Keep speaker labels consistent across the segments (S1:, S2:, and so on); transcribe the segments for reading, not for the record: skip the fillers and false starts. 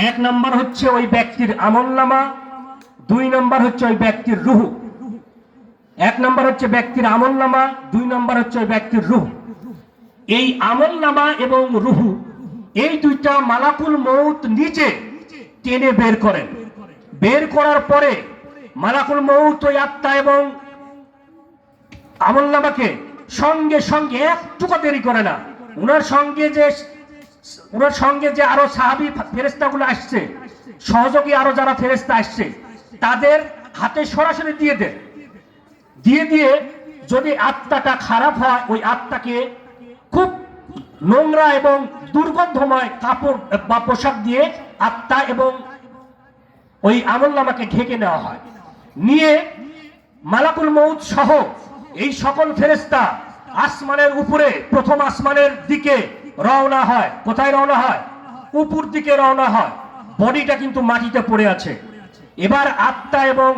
S1: এক নাম্বার হচ্ছে ওই ব্যক্তির আমলনামা, দুই নাম্বার হচ্ছে ওই ব্যক্তির রূহ। এক নাম্বার হচ্ছে ব্যক্তির আমলনামা, দুই নাম্বার হচ্ছে ওই ব্যক্তির রূহ। এই আমলনামা এবং রূহ এই দুইটা মালাকুল মউত নিচে টেনে বের করেন। বের করার পরে মালাকুল মউত ওই আত্মা এবং আমলনামাকে সঙ্গে সঙ্গে একটুকু দেরি করে না। ওনার সঙ্গে যে আরো সাহাবী ফেরেশতাগুলো আসছে, সহযোগী আরো যারা ফেরেশতা আসছে, তাদের হাতে সরাসরি দিয়ে যদি আত্মাটা খারাপ হয়, ওই আত্মাকে খুব নোংরা এবং দুর্গন্ধময় কাপড় বা পোশাক দিয়ে আত্মা এবং ওই আমলনামাকে ঢেকে নেওয়া হয়। নিয়ে মালাকুল মউত সহ এই সকল ফেরেশতা আসমানের উপরে প্রথম আসমানের দিকে রওনা হয়। কোথায় রওনা হয়? উপর দিকে রওনা হয়। বডিটা কিন্তু মাটিতে পড়ে আছে। এবার আত্মা এবং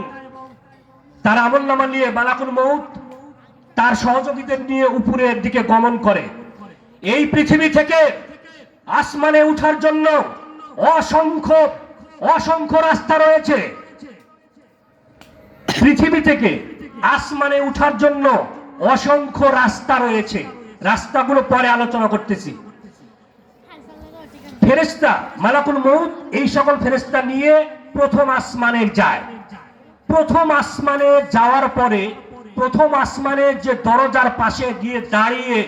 S1: তার আমলনামা নিয়ে মালাকুল মউত তার সহযোগীদের নিয়ে উপরের দিকে গমন করে। এই পৃথিবী থেকে আসমানে উঠার জন্য অসংখ্য রাস্তা রয়েছে। পৃথিবী থেকে আসমানে উঠার জন্য অসংখ্য রাস্তা রয়েছে। রাস্তাগুলো পরে আলোচনা করতেছি। ফেরেশতা মালাকুল মউত এই সকল ফেরেশতা নিয়ে প্রথম আসমানে যায়। প্রথম আসমানে যাওয়ার পরে প্রথম আসমানের যে দরজার পাশে গিয়ে দাঁড়িয়ে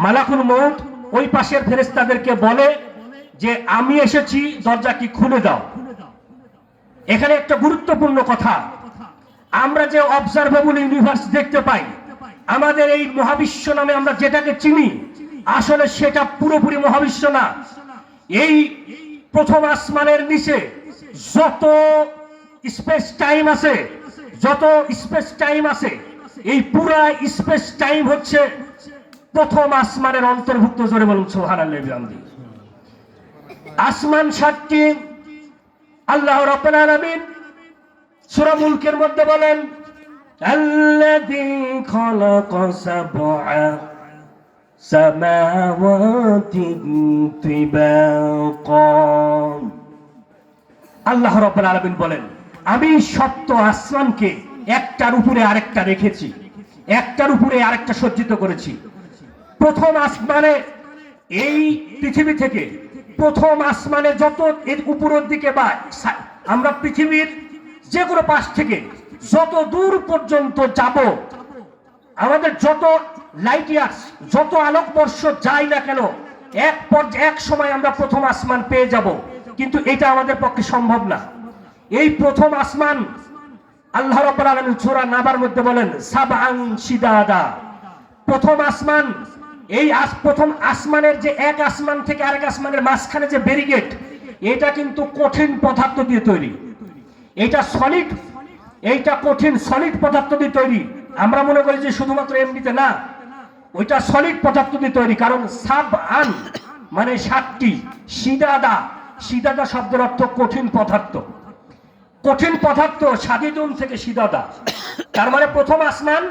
S1: মালাকুল মউত ওই পাশের ফেরেশতাদেরকে বলে যে আমি এসেছি, দরজা কি খুলে দাও। এখানে একটা গুরুত্বপূর্ণ কথা, আমরা যে অবজারভেবল ইউনিভার্স দেখতে পাই, আমাদের এই মহাবিশ্ব নামে আমরা যেটাকে চিনি, আসলে সেটা পুরোপুরি মহাবিশ্ব না। এই প্রথম আসমানের নিচে যত স্পেস টাইম আছে এই পুরা স্পেস টাইম হচ্ছে প্রথম আসমানের অন্তর্ভুক্ত। জোরে বলুন সুবহানাল্লাহ। আসমান 7টি। আল্লাহ রাব্বুল আলামিন সূরা মুলকের মধ্যে বলেন, আল্লাযী খালাকা সাবআ সামাওয়াতিন তিবাকা। আল্লাহ রাব্বুল আলামিন বলেন, আমি সপ্ত আসমানকে একটার উপরে আরেকটা রেখেছি, একটার উপরে আরেকটা সজ্জিত করেছি। প্রথম আসমানে এই পৃথিবী থেকে প্রথম আসমানে যত এর উপরের দিকে বা আমরা পৃথিবীর যে কোনো পাশ থেকে যত দূর পর্যন্ত যাব, আমাদের যত লাইট ইয়ার্স, যত আলোকবর্ষ যাই না কেন, এক সময় আমরা প্রথম আসমান পেয়ে যাব। কিন্তু এটা আমাদের পক্ষে সম্ভব না। এই প্রথম আসমান আল্লাহ রাব্বুল আলামিন সূরা নাবার মধ্যে বলেন সাবআন শিদাদা। প্রথম আসমান, এই প্রথম আসমানের যে এক আসমান থেকে আরেক আসমানের মাঝখানে যে ব্যারিকেড, এটা কিন্তু কঠিন পদার্থ দিয়ে তৈরি। এইটা কঠিন সলিড পদার্থ দিয়ে তৈরি। আমরা মনে করি যে শুধুমাত্র এমনিতে না, ওইটা সলিড পদার্থ দিয়ে তৈরি। কারণ সাবআন মানে 7টি, শিদাদা শব্দের অর্থ কঠিন পদার্থ। কঠিন পদার্থ সাদিদুন থেকে শিদাদা, তার মানে প্রথম আসমান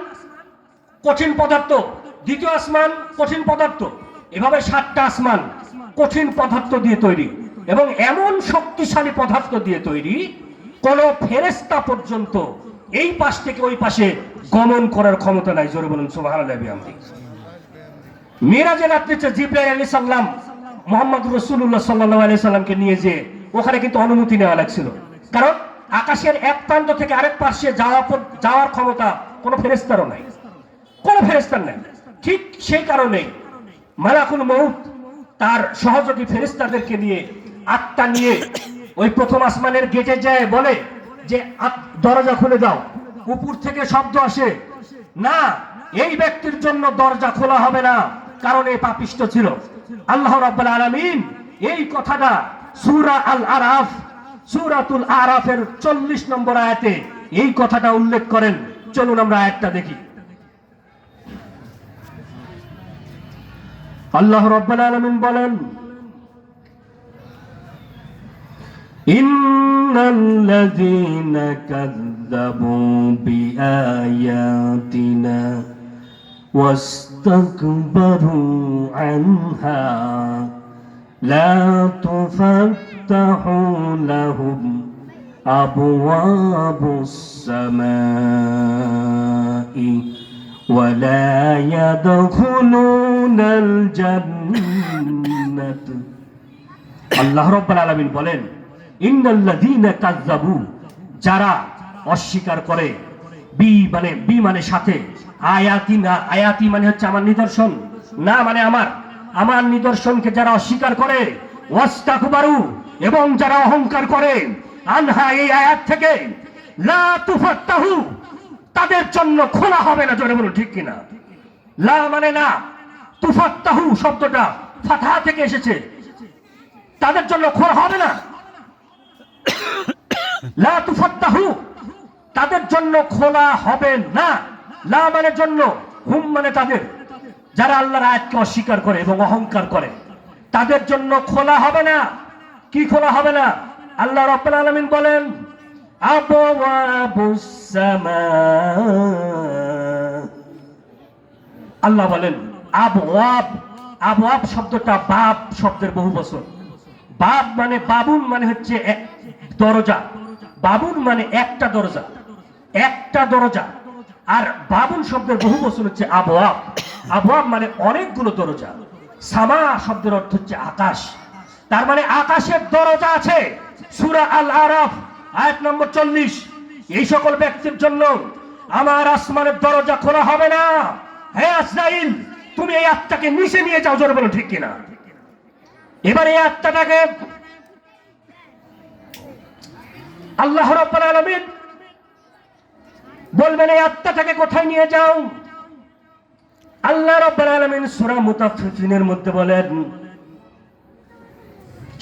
S1: কঠিন পদার্থ, দ্বিতীয় আসমান কঠিন পদার্থ, এভাবে 7টা আসমান কঠিন পদার্থ দিয়ে তৈরি। এবং এমন শক্তিশালী পদার্থ দিয়ে তৈরি, কোন ফেরেশতা পর্যন্ত এই পাশ থেকে ওই পাশে গমন করার ক্ষমতা নাই। জোরে বলুন সুবহানাল্লাহ। মিরাজের রাত্রিতে জিবরাইল আলাইহিস সালাম মুহাম্মদ রাসূলুল্লাহ সাল্লাল্লাহু আলাইহি সাল্লামকে নিয়ে যে ওখানে কিন্তু অনুমতি নেওয়া লাগছিল, কারণ আকাশের এক প্রান্ত থেকে আরেক পাশে যাওয়ার ক্ষমতা কোনো ফেরেশতারও নাই, কোনো ফেরেশতার নাই। ঠিক সেই কারণে মালাকুল মউত তার সহযোগী ফেরেশতাদেরকে নিয়ে আত্মা নিয়ে ওই প্রথম আসমানের গেটে যায়, বলে যে দরজা খুলে দাও। উপর থেকে শব্দ আসে, না, এই ব্যক্তির জন্য দরজা খোলা হবে না, কারণ এই পাপিষ্ঠ ছিল। আল্লাহ রাব্বুল আলামিন এই কথাটা সূরাতুল আরাফের 40 নম্বর আয়াতে এই কথাটা উল্লেখ করেন। চলুন আমরা আয়াতটা দেখি। আল্লাহ রাব্বুল আলামিন বলেন, ইন্নাল্লাযীনা কাযযাবু বিআয়াতিনা ওয়াস্তাকবারু আনহা লা তুফাত্তাহু তুফাত্তাহু লাহুম আবওয়াবুস সামাই ওয়া লা ইয়াদখুলুনাল জান্নাত। আল্লাহ রাব্বুল আলামিন বলেন, ইন্নাল্লাযীনা কাযযাবু, যারা অস্বীকার করে, বি মানে সাথে, আয়াতি না, আয়াতি মানে হচ্ছে আমার নিদর্শন, না মানে আমার নিদর্শনকে যারা অস্বীকার করে, ওয়াস্তাকবারু, এবং যারা অহংকার করে, আনহা, এই আয়াত থেকে, লা তুফাত্তাহু, তাদের জন্য খোলা হবে না। জোরে বলুন ঠিক কিনা? লা মানে না, তুফাত্তাহু শব্দটা ফাতহা থেকে এসেছে, তাদের জন্য খোলা হবে না। লা তুফাত্তাহু, তাদের জন্য খোলা হবে না। লা মানে জন্য, হুম মানে তাদের, যারা আল্লাহর আয়াতকে অস্বীকার করে এবং অহংকার করে, তাদের জন্য খোলা হবে না। কি খোলা হবে না? আল্লাহ রাব্বুল আলামিন বলেন, আবওয়াবুস সামা, আল্লাহ বলেন আবওয়াব। আবওয়াব শব্দটা বাব শব্দের বহু বচন। বাব মানে, বাবুন মানে হচ্ছে দরজা, বাবুন মানে একটা দরজা, একটা দরজা। আর বাবুন শব্দের বহু বচন হচ্ছে আবওয়াব। আবওয়াব মানে অনেকগুলো দরজা। সামা শব্দের অর্থ হচ্ছে আকাশ, তার মানে আকাশের দরজা আছে। সূরা আল আরাফ আয়াত নম্বর 40। এই সকল ব্যক্তির জন্য আমার আসমানের দরজা খোলা হবে না। হে আজরাইল, তুমি এই আত্মাকে নিচে নিয়ে যাও। জোরে বলো ঠিক কিনা? এবার এই আত্মাটাকে আল্লাহ রাব্বুল আলামিন বলবেন, এই আত্মাটাকে কোথায় নিয়ে যাও? আল্লাহ রাব্বুল আলামিন সূরা মুতাফফিফিনের মধ্যে বলেন,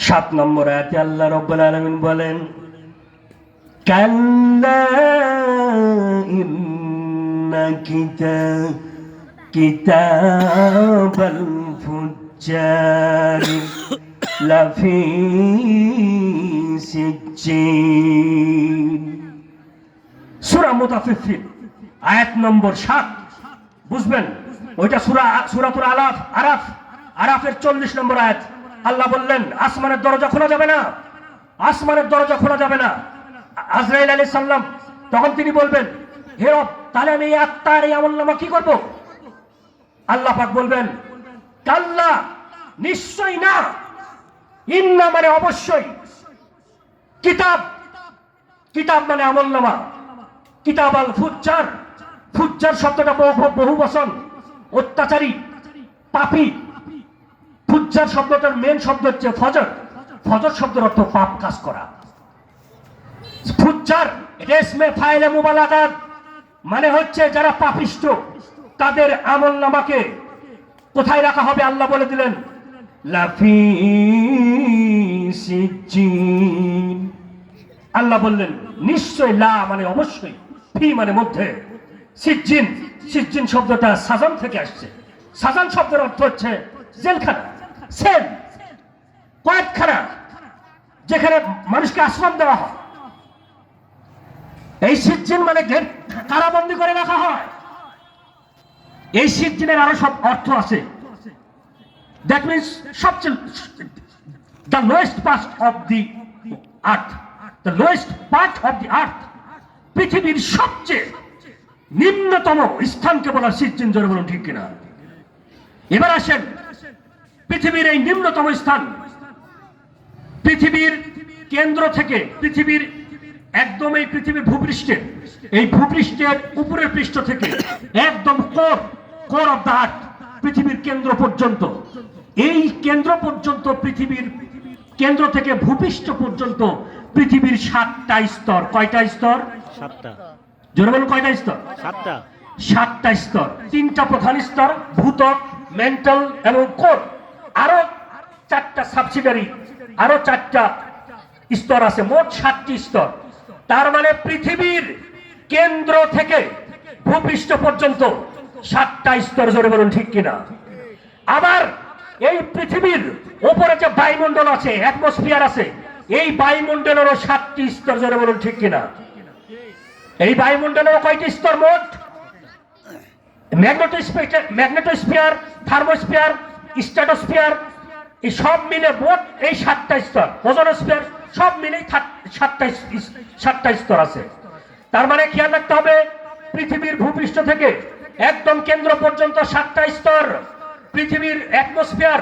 S1: 7 নম্বর আয়াতে আল্লাহ রাব্বুল আলামিন বলেন, কাল্লা ইন্না কিতাবাল ফুজ্জারি লাফি সিজ্জিন। সূরা মুতাফফিফিন আয়াত নম্বর 7, বুঝবেন ওইটা সূরাতুল আরাফের 40 নম্বর আয়াত। আল্লাহ বললেন, আসমানের দরজা খোলা যাবে না, আসমানের দরজা খোলা যাবে না। আজরাইল আলাইহিস সালাম তখন তিনি বলবেন, হে রব, তাহলে আমি এই আত্মার এই আমলনামা কি করব? আল্লাহ পাক বলবেন, কাল্লা, নিশ্চয় না, ইন্না মানে অবশ্যই, কিতাব, কিতাব মানে আমলনামা, কিতাব আল ফুজ্জার, ফুজ্জার শব্দটা বহু বচন, অত্যাচারী, পাপী। ফুজ্জার শব্দটার মেন শব্দ হচ্ছে ফজর। ফজর শব্দের অর্থ পাপ কাজ করা। ফুজ্জার এটা ইসমে ফাইলে মুবালাগাত, মানে হচ্ছে যারা পাপিষ্ঠ, তাদের আমলনামাকে কোথায় রাখা হবে? আল্লাহ বলে দিলেন, লাফি সিজ্জিন। আল্লাহ বললেন, নিশ্চয়, লা মানে অবশ্যই, ফি মানে মধ্যে, সিজ্জিন, সিজ্জিন শব্দটা সাজান থেকে আসছে। সাজান শব্দের অর্থ হচ্ছে জেলখানা, সেল, কয়েদখানা, যেখানে মানুষকে আশ্রম দেওয়া হয়। এই সিজ্জিন মানে কারাবন্দী করে রাখা হয়। এই সিজ্জিনের আরো সব অর্থ আছে। দ্যাট মিনস সবচেয়ে, the lowest part of the earth, the lowest part of the earth, পৃথিবীর সবচেয়ে নিম্নতম স্থানকে বলা সিজ্জিন। জোরে বলুন ঠিক কিনা? এবার আসেন, পৃথিবীর এই নিম্নতম স্থান, পৃথিবীর কেন্দ্র থেকে, পৃথিবীর একদম এই পৃথিবীর ভূপৃষ্ঠের, এই ভূপৃষ্ঠের উপরের পৃষ্ঠ থেকে একদম কোর অফ দ্য আর্থ, পৃথিবীর কেন্দ্র পর্যন্ত, এই কেন্দ্র পর্যন্ত, পৃথিবীর কেন্দ্র থেকে ভূপৃষ্ঠ পর্যন্ত পৃথিবীর 7টা স্তর। কয়টা স্তর?
S2: 7টা।
S1: জোরে বলুন, কয়টা স্তর?
S2: 7টা।
S1: 7টা স্তর। 3টা প্রধান স্তর, ভূত্বক, মেন্টাল এবং কোর। আরো 4টা সাবসিডারি, আরো 4টা স্তর আছে, মোট 7টি স্তর। তার মানে পৃথিবীর কেন্দ্র থেকে ভূপৃষ্ঠ পর্যন্ত 7টা স্তর। জোরে বলুন ঠিক কিনা? আবার এই পৃথিবীর উপরে যে বায়ুমণ্ডল আছে, অ্যাটমসফিয়ার আছে, এই বায়ুমণ্ডলেরও 7টি স্তর। জোরে বলুন ঠিক কিনা? এই বায়ুমণ্ডলেরও কয়টি স্তর মোট? ম্যাগনেটোস্ফিয়ার, থার্মোস্ফিয়ার, স্ট্র্যাটোস্ফিয়ার, এই সব মিলে মোট এই 7টা স্তর, ওজোনোস্ফিয়ার সব মিলেই 7টা স্তর আছে। তার মানে খেয়াল রাখতে হবে, পৃথিবীর ভূপৃষ্ঠ থেকে একদম কেন্দ্র পর্যন্ত 7টা স্তর, পৃথিবীর অ্যাটমসফিয়ার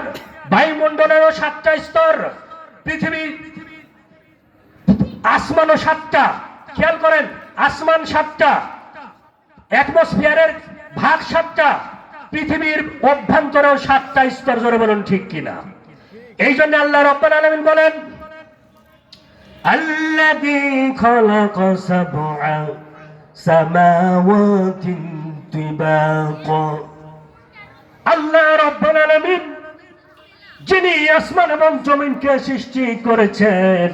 S1: বায়ুমণ্ডলেরও 7টা স্তর, পৃথিবীর আসমানও 7টা, খেয়াল করেন, আসমান 7টা, অ্যাটমসফিয়ারের ভাগ 7টা, পৃথিবীর অভ্যন্তরেও 7টা স্তর। জোরে বলুন ঠিক কিনা? এই জন্য আল্লাহ রাব্বুল আলামিন বলেন, আল্লাযী খালাকা সাবআ সামাওয়াতিন তিবাকা। আল্লাহ রাব্বুল আলামিন যিনি আসমান এবং জমিনকে সৃষ্টি করেছেন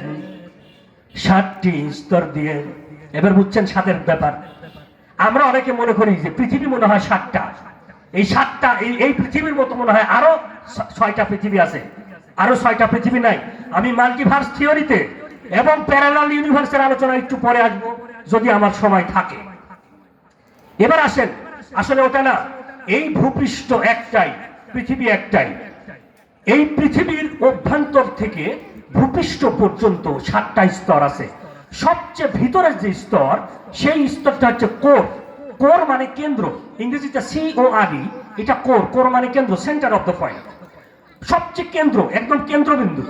S1: 7টি স্তর দিয়ে। এবার বুঝছেন 7-এর ব্যাপার। আমরা অনেকে মনে করি যে পৃথিবী মনে হয় 7টা, এই 7টা, এই পৃথিবীর মতো মনে হয় আরো 6টা পৃথিবী আছে। আরো 6টা পৃথিবী নাই। আমি মাল্টিভার্স থিওরিতে এবং প্যারালাল ইউনিভার্সের আলোচনা একটু পরে আসবো, যদি আমার সময় থাকে। এবার আসেন, আসলে ওটা না, এই ভূপৃষ্ঠ একটাই, পৃথিবী একটাই। এই পৃথিবীর অভ্যন্তর থেকে ভূপৃষ্ঠ পর্যন্ত 7টা স্তর আছে। সবচেয়ে ভিতরের যে স্তর, সেই স্তরটা হচ্ছে কোর। কোর মানে কেন্দ্র, ইংরেজিতে CORE, এটা কোর। কোর মানে কেন্দ্র, সেন্টার অফ দ্য পয়েন্ট, সবচেয়ে কেন্দ্র, একদম কেন্দ্রবিন্দু।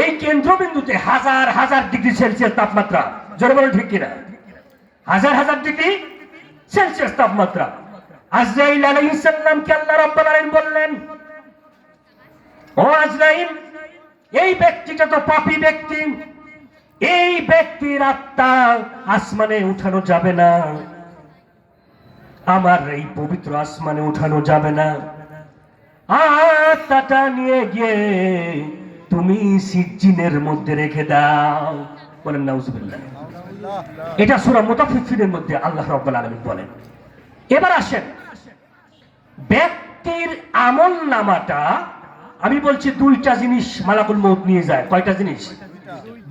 S1: এই কেন্দ্রবিন্দুতে হাজার হাজার ডিগ্রি সেলসিয়াস তাপমাত্রা। জোরে বলুন ঠিক কিনা? হাজার হাজার ডিগ্রি সেলসিয়াস তাপমাত্রা। আজরাইল আলাইহিস সালামকে আল্লাহ রাব্বুল আলামিন বললেন, ও আজরাইল, এই ব্যক্তিটা তো পাপী ব্যক্তি, এই ব্যক্তির আত্মা আসমানে উঠানো যাবে না, আমার এই পবিত্র আসমানে উঠানো যাবে না, আত্মাটা নিয়ে গিয়ে তুমি সিজ্জিনের মধ্যে রেখে দাও। বলেন নাউজুবিল্লাহ। এটা সূরা মুতাফফিফিনের মধ্যে আল্লাহ রাব্বুল আলামিন বলেন। এবার আসেন, ব্যক্তির আমল নামাটা, আমি বলছি 2টা জিনিস মালাকুল মউত নিয়ে যায়। কয়টা জিনিস?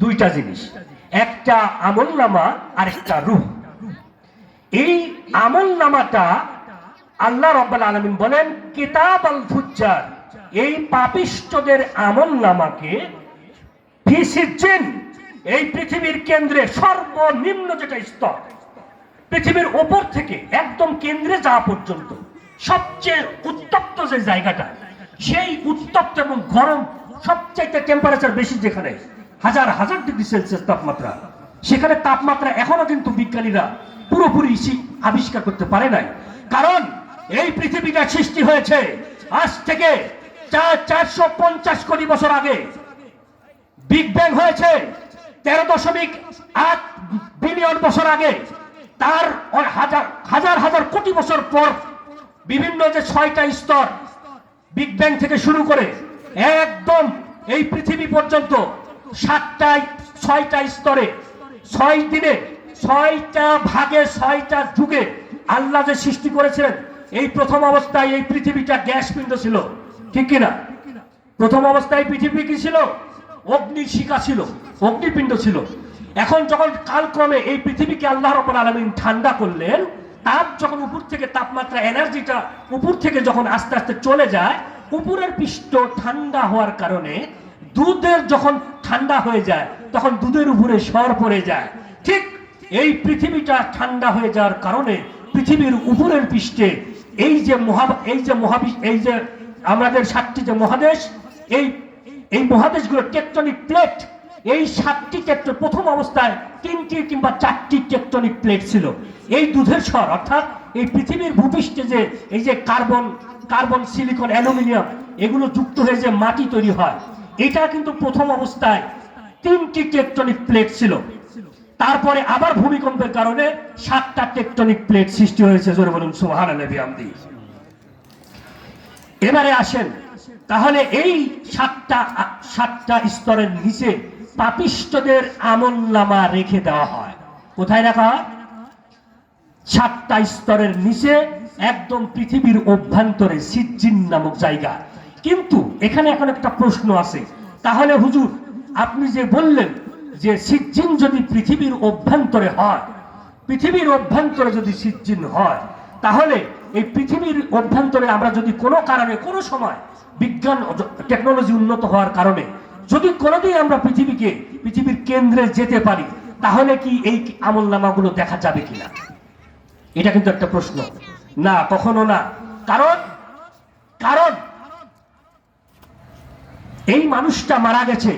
S1: 2টা জিনিস। একটা আমল নামা আর একটা রূহ। এই আমল নামাটা আল্লাহ রাব্বুল আলামিন বলেন কিতাব আল ফুজ্জার, এই পাপিষ্ঠদের আমল নামাকে ফি সিজ্জিন, এই পৃথিবীর কেন্দ্রে সর্বনিম্ন যেটা স্তর, পৃথিবীর উপর থেকে একদম কেন্দ্রে যাওয়া পর্যন্ত সবচেয়ে উত্তপ্ত যে জায়গাটা, সেই উত্তপ্ত এবং গরম, সবচাইতে টেম্পারেচার বেশি যেখানে, হাজার হাজার ডিগ্রি সেলসিয়াস তাপমাত্রা, সেখানে তাপমাত্রা এখনো কিন্তু বিজ্ঞানীরা পুরোপুরি আবিষ্কার করতে পারে নাই। কারণ এই পৃথিবীটা সৃষ্টি হয়েছে আজ থেকে 450 কোটি বছর আগে। বিগ ব্যাং হয়েছে 13.8 বিলিয়ন বছর আগে। তার হাজার হাজার কোটি বছর পর বিভিন্ন যে 6টা স্তর, বিগ ব্যাং থেকে শুরু করে একদম এই পৃথিবী পর্যন্ত 6টা স্তরে 6 দিনে 6টা ভাগে 6টা যুগে আল্লাহ যে সৃষ্টি করেছিলেন। এই প্রথম অবস্থায় এই পৃথিবীটা গ্যাস পিণ্ড ছিল, ঠিক কিনা? প্রথম অবস্থায় পৃথিবী কি ছিল? অগ্নিশিখা ছিল, অগ্নিপিণ্ড ছিল। এখন যখন কালক্রমে এই পৃথিবীকে আল্লাহ রাব্বুল আলামিন ঠান্ডা করলেন, তাপ যখন উপর থেকে, তাপমাত্রা, এনার্জিটা উপর থেকে যখন আস্তে আস্তে চলে যায়, উপরের পৃষ্ঠ ঠান্ডা হওয়ার কারণে দুধের যখন ঠান্ডা হয়ে যায়, তখন দুধের উপরে সর পড়ে যায়। ঠিক এই পৃথিবীটা ঠান্ডা হয়ে যাওয়ার কারণে পৃথিবীর উপরের পৃষ্ঠে এই যে আমাদের 7টি যে মহাদেশ, এই মহাদেশগুলো টেকটনিক প্লেট, এই 7টি প্রথম অবস্থায় 3টি কিংবা 4টি টেকটনিক প্লেট ছিল। এই দুধের স্বর, অর্থাৎ এই পৃথিবীর ভূপৃষ্ঠে যে এই যে কার্বন, সিলিকন, অ্যালুমিনিয়াম, এগুলো যুক্ত হয়ে যে মাটি তৈরি হয়, এটা কিন্তু প্রথম অবস্থায় 3টি টেকটনিক প্লেট ছিল। তারপরে আবার ভূমিকম্পের কারণে 7টা টেকটনিক প্লেট সৃষ্টি হয়েছে। জোরে বলুন সুবহানাল্লাহ বিহামদি। এবারে আসেন, তাহলে এই 7টা স্তরের নিচে পাপিষ্ঠদের আমলনামা রেখে দেওয়া হয়। কোথায় রাখা হয়? 7টা স্তরের নিচে, একদম পৃথিবীর অভ্যন্তরে সিজ্জিন নামক জায়গা। কিন্তু এখানে এখন একটা প্রশ্ন আছে, তাহলে হুজুর আপনি যে বললেন যে সিজ্জিন যদি পৃথিবীর অভ্যন্তরে হয়, পৃথিবীর অভ্যন্তরে যদি সিজ্জিন হয়, তাহলে এই পৃথিবীর অভ্যন্তরে আমরা যদি কোনো কারণে কোনো সময় বিজ্ঞান টেকনোলজি উন্নত হওয়ার কারণে যদি কোনোদিন আমরা পৃথিবীর কেন্দ্রে যেতে পারি, তাহলে কি এই আমলনামাগুলো দেখা যাবে কিনা? এটা কিন্তু একটা প্রশ্ন। না, কখনো না। কারণ কারণ এই মানুষটা মারা গেছে,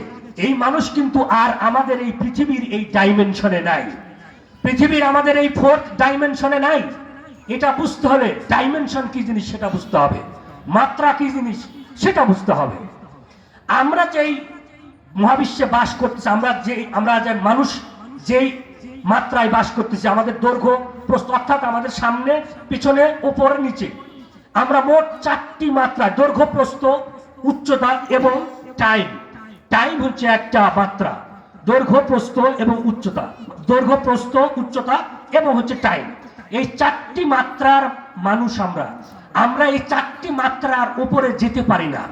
S1: এই মানুষ কিন্তু আর আমাদের এই পৃথিবীর এই ডাইমেনশনে নাই, পৃথিবীর আমাদের এই ফোর্থ ডাইমেনশনে নাই। এটা বুঝতে হলে ডাইমেনশন কি জিনিস সেটা বুঝতে হবে, মাত্রা কি জিনিস সেটা বুঝতে হবে। আমরা যেই মহাবিশ্বে বাস করতেছি, আমরা যে মানুষ যেই মাত্রায় বাস করতেছি, আমাদের দৈর্ঘ্য প্রস্থ অর্থাৎ আমাদের সামনে পিছনে উপরে নিচে, আমরা মোট 4টি মাত্রা, দৈর্ঘ্য প্রস্থ উচ্চতা এবং টাইম। টাইম হচ্ছে একটা মাত্রা, দৈর্ঘ্য প্রস্থ এবং উচ্চতা, দৈর্ঘ্য প্রস্থ উচ্চতা এবং হচ্ছে টাইম। এই 4টি মাত্রার মানুষ আমরা এই 4টি মাত্রার উপরে যেতে পারি না।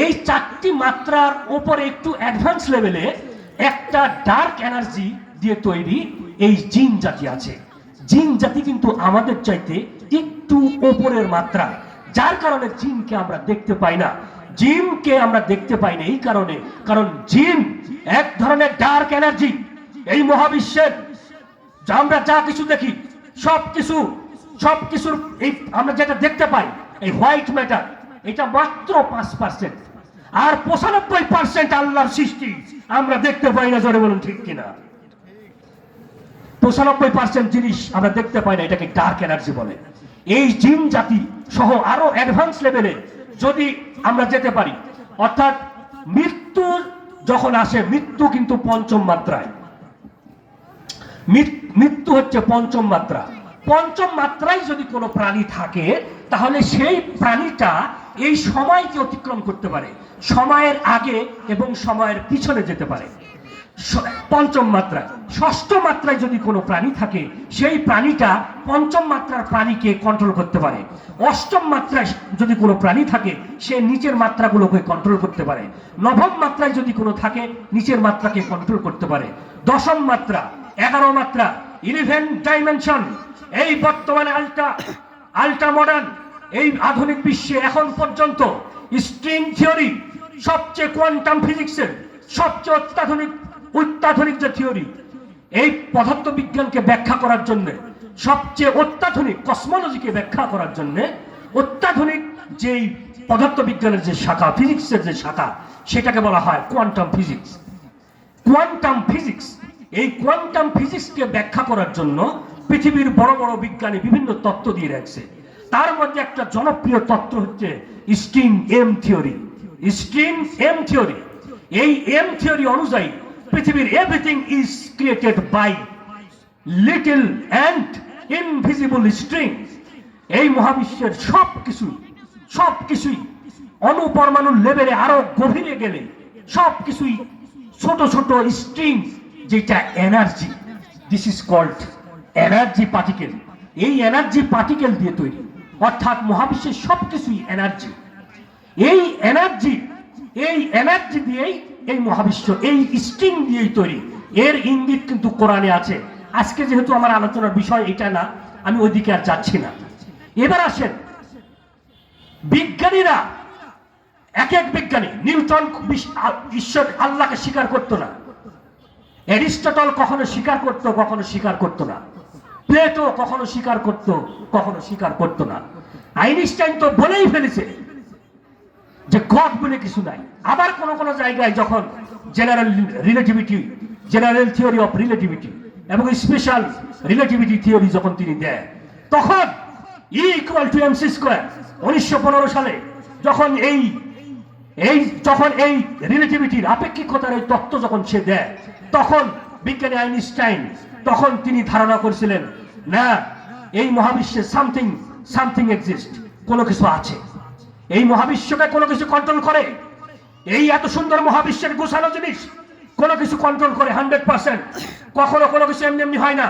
S1: এই 4টি মাত্রার উপরে একটু অ্যাডভান্স লেভেলে একটা ডার্ক এনার্জি দিয়ে তৈরি এই জিন জাতি আছে। জিন জাতি কিন্তু আমাদের চাইতে একটু উপরের মাত্রা, যার কারণে জিনকে আমরা দেখতে পাই না। জিনকে আমরা দেখতে পাই না এই কারণে, কারণ জিন এক ধরনের ডার্ক এনার্জি। এই মহাবিশ্বের আমরা যা কিছু দেখি সবকিছুর এই আমরা যেটা দেখতে পাই, এই হোয়াইট ম্যাটার, এটা মাত্র 5%, আর 95% আল্লাহর সৃষ্টি আমরা দেখতে পাই না। জোরে বলুন ঠিক কিনা? 95% জিনিস আমরা দেখতে পাই না, এটাকে ডার্ক এনার্জি বলে। এই জিন জাতি সহ আরো অ্যাডভান্স লেভেলে যদি আমরা যেতে পারি, অর্থাৎ মৃত্যু যখন আসে, মৃত্যু কিন্তু পঞ্চম মাত্রায়, মৃত্যু হচ্ছে পঞ্চম মাত্রা। পঞ্চম মাত্রায় যদি কোনো প্রাণী থাকে, তাহলে সেই প্রাণীটা এই সময়কে অতিক্রম করতে পারে, সময়ের আগে এবং সময়ের পিছনে যেতে পারে। পঞ্চম মাত্রায়, ষষ্ঠ মাত্রায় যদি কোনো প্রাণী থাকে, সেই প্রাণীটা পঞ্চম মাত্রার প্রাণীকে কন্ট্রোল করতে পারে। অষ্টম মাত্রায় যদি কোনো প্রাণী থাকে, সে নিচের মাত্রাগুলোকে কন্ট্রোল করতে পারে। নবম মাত্রায় যদি কোনো থাকে, নিচের মাত্রাকে কন্ট্রোল করতে পারে। দশম মাত্রা, 11 মাত্রা, 11 ডাইমেনশন। এই বর্তমানে আল্ট্রা মডার্ন এই আধুনিক বিশ্বে এখন পর্যন্ত স্ট্রিং থিওরি, সবচেয়ে কোয়ান্টাম ফিজিক্সের সবচেয়ে অত্যাধুনিক যে থিওরি, এই পদার্থ বিজ্ঞানকে ব্যাখ্যা করার জন্য, সবচেয়ে অত্যাধুনিক কসমোলজিকে ব্যাখ্যা করার জন্য অত্যাধুনিক যেই পদার্থ বিজ্ঞানের যে শাখা, ফিজিক্সের যে শাখা, সেটাকে বলা হয় কোয়ান্টাম ফিজিক্স। কোয়ান্টাম ফিজিক্স, এই কোয়ান্টাম ফিজিক্সকে ব্যাখ্যা করার জন্য পৃথিবীর বড় বড় বিজ্ঞানী বিভিন্ন তত্ত্ব দিয়ে রাখছে। তার মধ্যে একটা জনপ্রিয় তত্ত্ব হচ্ছে string M theory. String M theory, এই এম থিওরি অনুযায়ী পৃথিবীর everything is created by little and invisible string. এই মহাবিশ্বের সবকিছুই অণুপরমাণুর লেভেলে আরো গভীরে গেলে সবকিছুই ছোট ছোট স্ট্রিং, যেটা energy. This is called energy particle. এই এনার্জি পার্টিকেল দিয়ে তৈরি, অর্থাৎ মহাবিশ্বের সবকিছুই এনার্জি। এই এনার্জি দিয়েই এই মহাবিশ্ব, এই স্ট্রিং দিয়েই তৈরি। এর ইঙ্গিত কিন্তু কোরআনে আছে। আজকে যেহেতু আমার আলোচনার বিষয় এটা না, আমি ওইদিকে আর যাচ্ছি না। এবার আসেন, বিজ্ঞানীরা, এক বিজ্ঞানী, নিউটন ঈশ্বর আল্লাহকে স্বীকার করতো না, অ্যারিস্টটল কখনো স্বীকার করতো, কখনো স্বীকার করতো না, প্লেটো কখনো স্বীকার করতো, কখনো স্বীকার করতো না। আইনস্টাইন তো বলেই ফেলেছে যে গড বলে কিছু নাই। আবার কোন কোন জায়গায় যখন জেনারেল থিওরি অফ রিলেটিভিটি এবং স্পেশাল রিলেটিভিটি থিওরি যখন তিনি দেয়, তখন E = mc²। 1915 সালে যখন এই রিলেটিভিটির আপেক্ষিকতার এই তত্ত্ব যখন সে দেয়, তখন বিজ্ঞানী আইনস্টাইন তখন তিনি ধারণা করেছিলেন, না, এই মহাবিশ্বে সামথিং এক্সিস্ট, কোনো কিছু আছে, এই মহাবিশ্বকে কোনো কিছু কন্ট্রোল করে। এই এত সুন্দর মহাবিশ্বের গোছানো জিনিস কোনো কিছু কন্ট্রোল করে 100%। কখনো কোনো কিছু এমনি হয় না।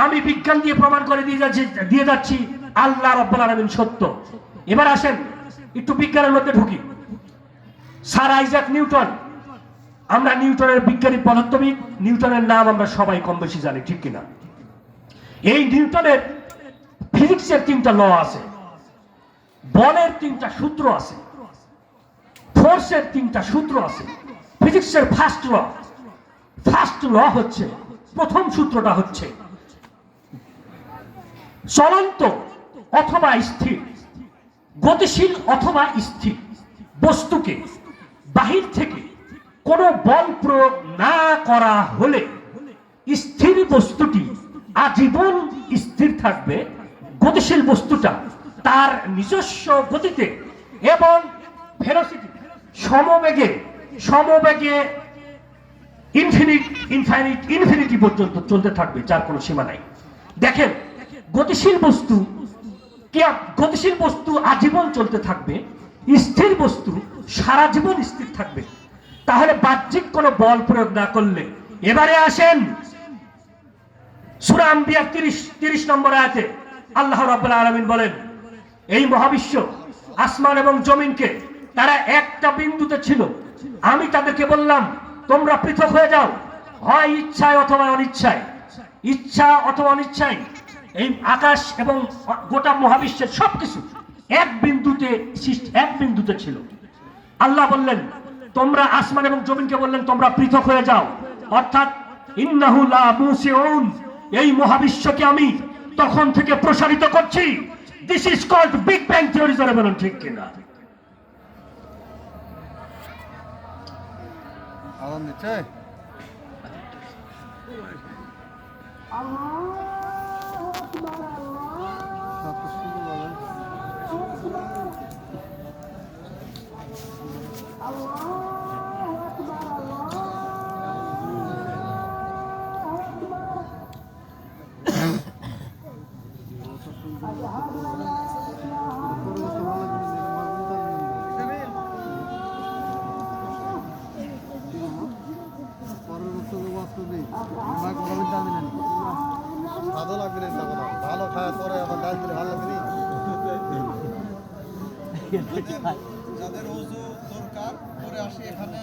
S1: আমি বিজ্ঞান দিয়ে প্রমাণ করে দিয়ে যাচ্ছি আল্লাহ রাব্বুল আলামিন সত্য। এবার আসেন একটু বিজ্ঞানের মধ্যে ঢুকি। স্যার আইজাক নিউটন, আমরা নিউটনের বিজ্ঞানী পদার্থবিদ, নিউটনের নাম আমরা সবাই কম বেশি জানি, ঠিক কিনা? এই নিউটনের ফিজিক্সের 3টা ল আছে। বলের 3টা সূত্র আছে, ফোর্সের 3টা সূত্র আছে। ফিজিক্সের ফার্স্ট ল হচ্ছে, প্রথম সূত্রটা হচ্ছে চলন্ত অথবা স্থির, গতিশীল অথবা স্থির বস্তুকে বাহির থেকে কোনো বল প্রয়োগ না করা হলে স্থির বস্তুটি আজীবন স্থির থাকবে, গতিশীল বস্তুটা তার নিজস্ব গতিতে এবং ভেলোসিটি সমবেগে ইনফিনিটি পর্যন্ত চলতে থাকবে, যার কোনো সীমা নাই। দেখেন, গতিশীল বস্তু আজীবন চলতে থাকবে, স্থির বস্তু সারা জীবন স্থির থাকবে। তাহলে বাহ্যিক কোনো বল প্রয়োগ না করলে, এবারে আসেন সূরা আম্বিয়া 30 নম্বর আয়াতে আল্লাহ রাব্বুল আলামিন বলেন, এই মহাবিশ্ব আসমান এবং জমিনকে তারা একটা বিন্দুতে ছিল, আমি তাদেরকে বললাম তোমরা পৃথক হয়ে যাও, হয় ইচ্ছায় অথবা অনিচ্ছায়। ইচ্ছা অথবা অনিচ্ছায় এই আকাশ এবং গোটা মহাবিশ্বের সবকিছু এক বিন্দুতে ছিল। আল্লাহ বললেন তোমরা আসমান এবং জমিনকে বললেন তোমরা পৃথক হয়ে যাও, অর্থাৎ ইন্নাহু লা মুসিউন, এই মহাবিশ্বকে আমি তখন থেকে প্রসারিত করছি। This is called big bang theory. যারা বলেন ঠিক কিনা?
S2: আওয়াজ দিচ্ছে ভালো লাগবে না, ভালো খাওয়ার পরে আবার ডাল দিলে ভালো লাগবে না। যাদের ওযু দরকার করে আসি এখানে।